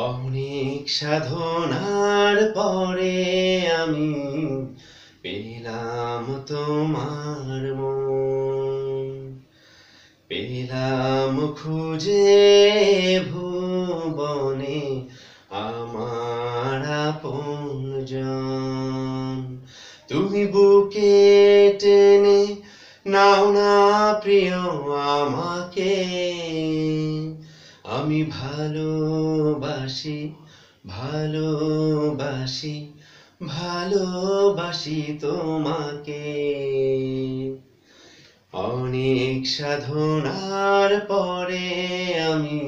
অনেক সাধনার পরে আমি পেলাম তোমার মন, পেলাম খুঁজে ভুবনে আমার আপনজন। তুমি বুকে টেনে নাও না প্রিয় আমাকে, আমি ভালোবাসি ভালোবাসি ভালোবাসি তোমাকে। অনেক সাধনার পরে আমি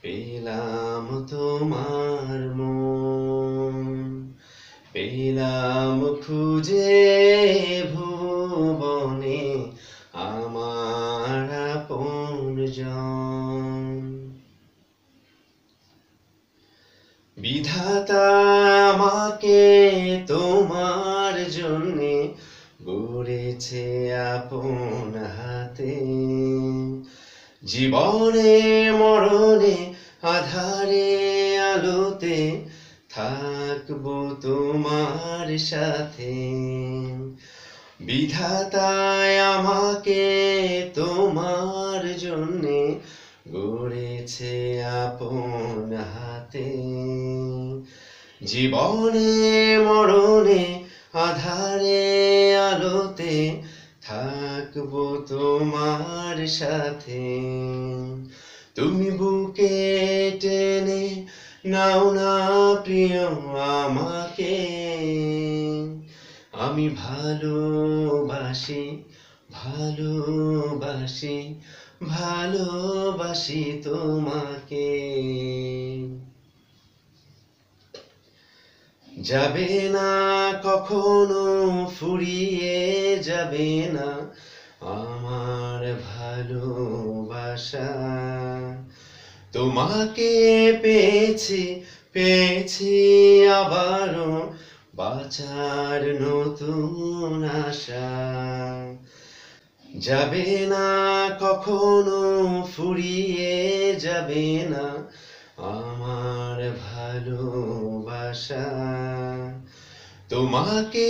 পেলাম তোমার মন, পেলাম খুঁজে ভুবনে আমার আপনজন। বিধাতা আমাকে তোমার জন্যে গড়েছে আপন হাতে, জীবনে মরণে আধারে আলোতে থাকবো তোমার সাথে। বিধাতায় আমাকে তোমার জন্যে গড়েছে আপন হাতে, জীবনে মরণে আধারে আলোতে থাকবো তোমার সাথে। তুমি বুকে টেনে নাও না প্রিয় আমাকে, আমি ভালোবাসি ভালোবাসি ভালোবাসি তোমাকে। যাবে না কখনো ফুরিয়ে যাবে না আমার ভালোবাসা, তোমাকে পেয়েছি পেয়েছি আবারও বাঁচার নতুন আশা। যাবে না কখনো ফুরিয়ে যাবে না আমার ভালোবাসা, তোমাকে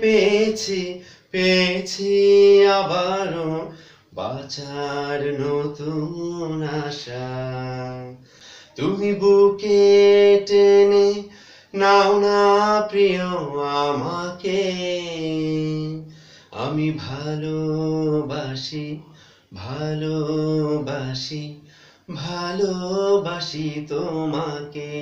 পেয়েছি পেয়েছি আবারও বাঁচার নতুন আশা। তুমি বুকে টেনে নাও না প্রিয় আমাকে, আমি ভালোবাসি ভালোবাসি ভালোবাসি তোমাকে।